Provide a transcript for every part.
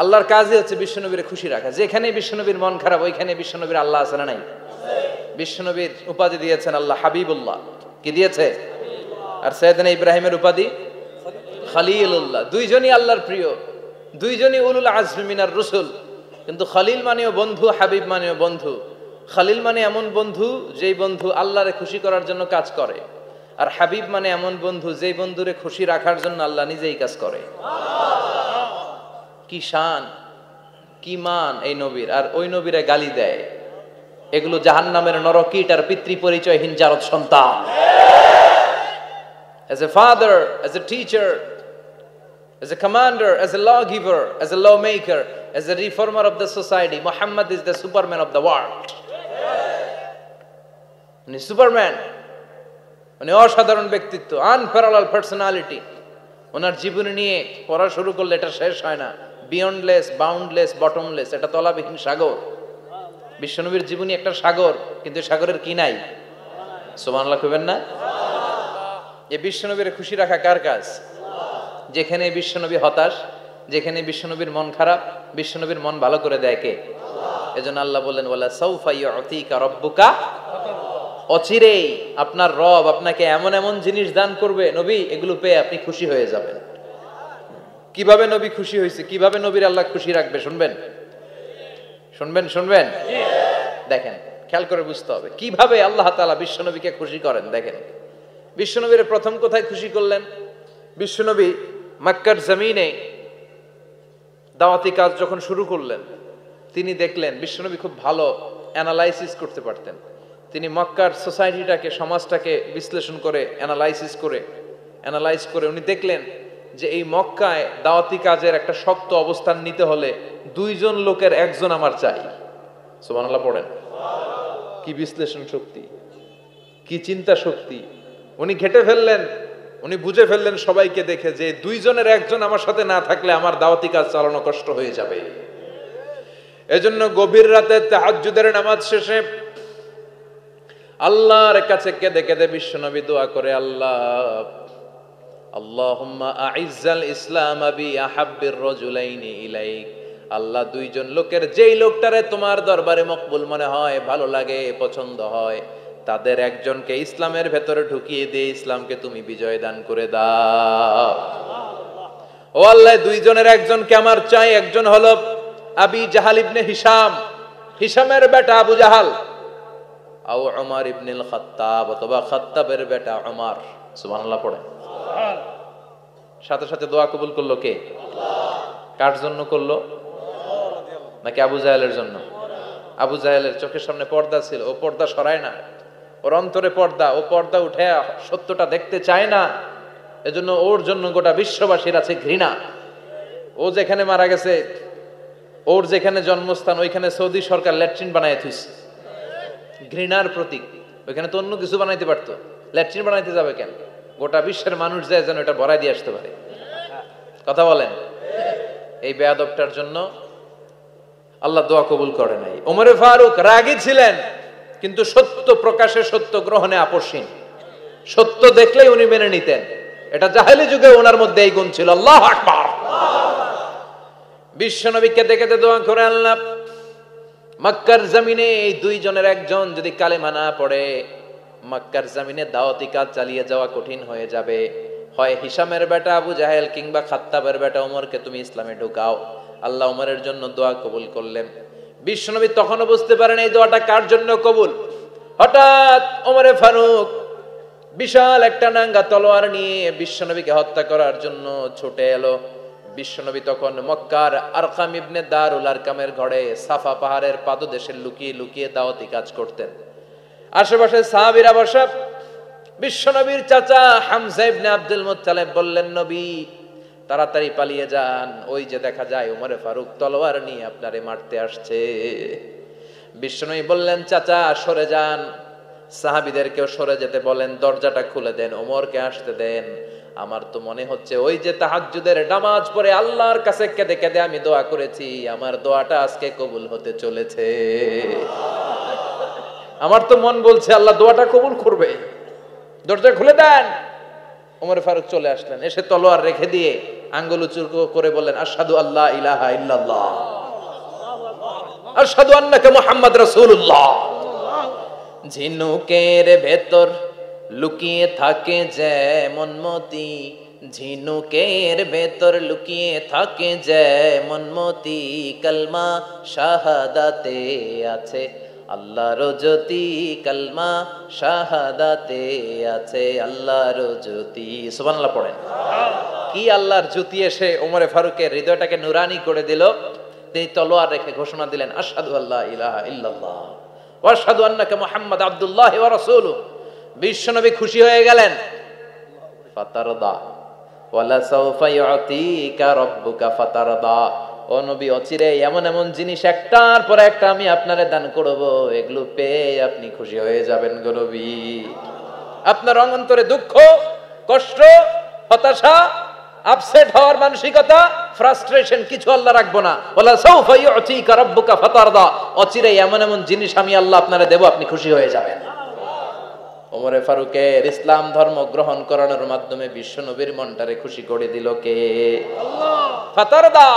আল্লাহর কাজই হচ্ছে বিশ্বনবীর খুশি রাখা। যেখানে বিশ্বনবীর মন খারাপ ওইখানে বিশ্বনবীর আল্লাহ আছে না নাই? বিশ্বনবীর উপাধি দিয়েছেন আল্লাহ হাবিবুল্লাহ। কি দিয়েছে? আর সাইয়েদনা ইব্রাহিমের উপাধি খলিলুল্লাহ। দুইজনই আল্লাহর প্রিয়, দুইজনই উলুল আজমি মিনার রসুল। কিন্তু খলিল মানেও বন্ধু, হাবিব মানেও বন্ধু। খলিল মানে এমন বন্ধু যেই বন্ধু আল্লাহরে খুশি করার জন্য কাজ করে, আর হাবিব মানে এমন বন্ধু যেই বন্ধুরে খুশি রাখার জন্য আল্লাহ নিজেই কাজ করে। কি শান, কি মান এই নবীর! আর ওই নবীরে গালি দেয়। এগুলো জাহান্নামের নরকীট আর পিতৃ পরিচয়হীন জারদ সন্তান। As a father, as a teacher, as a commander, as a lawgiver, as a lawmaker, as a reformer of the society, Muhammad is the Superman of the world. উনি সুপারম্যান, উনি অসাধারণ ব্যক্তিত্ব, আনপ্যারালাল পার্সোনালিটি। ওনার জীবনী নিয়ে পড়া শুরু করলে এটা শেষ হয় না। বিয়ন্ডলেস, বাউন্ডলেস, বটমলেস, এটা তলাবিহীন সাগর। বিশ্বনবীর জীবনী একটা সাগর, কিন্তু সাগরের কি নাই? সুবহানাল্লাহ কইবেন না? এই বিশ্বনবীর খুশি রাখা কার কাজ? যেখানে বিশ্বনবী হতাশ, যেখানে বিশ্বনবীর মন খারাপ, বিশ্বনবীর মন ভালো করে দেয় কে? এজন্য আল্লাহ বললেন ওয়ালা সাউফা ইউতিকা রাব্বুকা, অচিরেই আপনার রব আপনাকে এমন এমন জিনিস দান করবে নবী, এগুলো পেয়ে আপনি খুশি হয়ে যাবেন। কিভাবে নবী খুশি হয়েছে, কিভাবে নবীর আল্লাহ খুশি রাখবে শুনবেন? শুনবেন শুনবেন? দেখেন, খেয়াল করে বুঝতে হবে কিভাবে আল্লাহ তাআলা বিশ্বনবীকে খুশি করেন। দেখেন, বিশ্বনবীর প্রথম কোথায় খুশি করলেন? বিশ্বনবী মক্কার জমিনে দাওয়াতি কাজ যখন শুরু করলেন, তিনি দেখলেন বিশ্বনবী খুব ভালো অ্যানালাইসিস করতে পারতেন। তিনি মক্কার সোসাইটিটাকে, সমাজটাকে বিশ্লেষণ করে অ্যানালাইজ করে উনি দেখলেন যে এই মক্কায় দাওয়াতি কাজের একটা শক্ত অবস্থান নিতে হলে দুইজন লোকের একজন আমার চাই। সুবহানাল্লাহ পড়েন। কি বিশ্লেষণ শক্তি, কি চিন্তা শক্তি! উনি ঘেটে ফেললেন, উনি বুঝে ফেললেন সবাইকে দেখে যে দুইজনের একজন আমার সাথে না থাকলে আমার দাওয়াতি কাজ চালানো কষ্ট হয়ে যাবে। এজন্য গভীর রাতে তাহাজ্জুদের নামাজ শেষে আল্লাহর কাছে কেঁদে কেঁদে বিশ্বনবী দোয়া করে, আল্লাহ আল্লাহুম্মা আইজ্জাল ইসলাম বি আহাব্বির রাজুলাইনি ইলাইক। আল্লাহ, দুইজন লোকের যেই লোকটারে তোমার দরবারে মকবুল মনে হয়, ভালো লাগে, পছন্দ হয়, তাদের একজনকে ইসলামের ভেতরে ঢুকিয়ে দিয়ে ইসলামকে তুমি বিজয় দান করে দাও। ও আল্লাহ, দুইজনের একজনকে আমার চাই। একজন হলো আবি জাহাল ইবনে হিশাম, হিশামের বেটা আবু জাহাল, আও উমর ইবনুল খাত্তাব, অথবা খাত্তাবের বেটা উমর। সুবহানাল্লাহ পড়ে। সাথে সাথে দোয়া কবুল করলো কে? কার জন্য করলো? নাকি আবু জাহেলের জন্য? আবু জাহেলের চোখের সামনে পর্দা ছিল, ও পর্দা সরায় না। ওর অন্তরে পর্দা, ও পর্দা উঠে সত্যটা দেখতে চায় না। এজন্য ওর জন্য গোটা বিশ্ববাসীর আছে ঘৃণা। ও যেখানে মারা গেছে, ওর যেখানে জন্মস্থান, ওইখানে সৌদি সরকার ল্যাট্রিন বানায় থুইছে। ঘৃণার প্রতীক। ওইখানে তো অন্য কিছু বানাইতে পারতো, ল্যাট্রিন বানাইতে যাবে কেন? গোটা বিশ্বের মানুষ যায় যেন এটা ভরাই দিয়ে আসতে পারে। কথা বলেন। এই বেয়াদবটার জন্য আল্লাহ দোয়া কবুল করে নাই। ওমরে ফারুক রাগী ছিলেন, কিন্তু সত্য প্রকাশে, সত্য গ্রহণে আপোষহীন। সত্য দেখলেই উনি মেনে নিতেন। এটা জাহেলি যুগে ওনার মধ্যে এই গুণ ছিল। আল্লাহু আকবার। বিশ্বনবী কেঁদে কেঁদে দোয়া করে, আল্লাহ, মক্কার জমিনে এই দুইজনের একজন যদি কালেমা না পড়ে, মক্কার জমিনে দাওয়াতি কাজ চালিয়ে যাওয়া কঠিন হয়ে যাবে। হয় হিশামের বেটা আবু জাহেল কিংবা খাত্তাবের বেটা ওমরকে তুমি ইসলামে ঢুকাও। আল্লাহ ওমরের জন্য দোয়া কবুল করলেন। বিশ্বনবী তখনও বুঝতে পারেন এই দোয়াটা কার জন্য কবুল। হঠাৎ ওমরে ফারুক বিশাল একটা নাঙ্গা তলোয়ার নিয়ে বিশ্বনবীকে হত্যা করার জন্য ছুটে এলো। বিশ্বনবী তখন মক্কার আরকাম ইবনে দারুল আরকামের ঘরে সাফা পাহাড়ের পাদদেশে লুকিয়ে লুকিয়ে দাওয়াতি কাজ করতেন। আশেপাশে সাহাবীরা বসা। বিশ্বনবীর চাচা হামজা ইবনে আব্দুল মুত্তালিব বললেন, নবী তাড়াতাড়ি পালিয়ে যান, ওই যে দেখা যায় ওমরে ফারুক তলোয়ার নিয়ে আপনারে মারতে আসছে। বিশ্বনবী বললেন, চাচা সরে যান, সাহাবীদেরকেও সরে যেতে বলেন, দরজাটা খুলে দেন, ওমরকে আসতে দেন। আমার তো মনে হচ্ছে ওই যে তাহাজ্জুদের নামাজ পড়ে আল্লাহর কাছে কেঁদে কেঁদে আমি দোয়া করেছি, আমার দোয়াটা আজকে কবুল হতে চলেছে। আমার তো মন বলছে আল্লাহ দোয়াটা কবুল করবে। দরজা খুলে দেন। ওমর ফারুক চলে আসলেন, এসে তলোয়ার রেখে দিয়ে আঙ্গুল উঁচু করে বললেন আশহাদু আল্লা ইলাহা ইল্লাল্লাহ আশহাদু আন্নাকা মুহাম্মাদ রাসূলুল্লাহ। ঝিনুকের ভেতর লুকিয়ে থাকে যেমন মতি, ঝিনুকের ভেতর লুকিয়ে থাকে যেমন মতি, কালমা শাহাদাতে আছে আল্লাহর জ্যোতি, কালমা শাহাদাতে আছে আল্লাহর জ্যোতি। সুবহানাল্লাহ পড়েন। কি আল্লাহর জ্যোতি এসে ওমরে ফারুকের হৃদয়টাকে নুরানি করে দিল। তিনি তলোয়ার রেখে ঘোষণা দিলেন আশহাদু আল্লা ইলাহা ইল্লাল্লাহ ওয়া আশহাদু আন্নাকা মুহাম্মাদ আবদুল্লাহি ওয়া রাসূলুহু। বিশ্বনবী খুশি হয়ে গেলেন। ফাতারদা ওয়ালা সাওফা ইউতিকা রাব্বুকা ফাতারদা। ও নবী, অচিরে এমন এমন জিনিস একটার পর একটা আমি আপনারে দান করব, এগুলো পেয়ে আপনি খুশি হয়ে যাবেন গো নবী। আপনার অন্তরে দুঃখ, কষ্ট, হতাশা, আপসেট হওয়ার মানসিকতা, ফ্রাস্ট্রেশন কিছু আল্লাহ রাখবো না। ওয়ালা সাওফা ইউতিকা রাব্বুকা ফাতারদা। অচিরে এমন এমন জিনিস আমি আল্লাহ আপনারে দেব, আপনি খুশি হয়ে যাবেন। ওমরে ফারুকের ইসলাম ধর্ম গ্রহণ করানোর মাধ্যমে বিশ্বনবীর মনটারে খুশি করে দিল কে? আল্লাহ। ফাতারদা,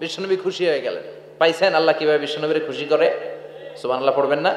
বিশ্বনবী খুশি হয়ে গেলেন। পাইছেন আল্লাহ কিভাবে বিশ্বনবীরে খুশি করে? সুবহানাল্লাহ পড়বেন না?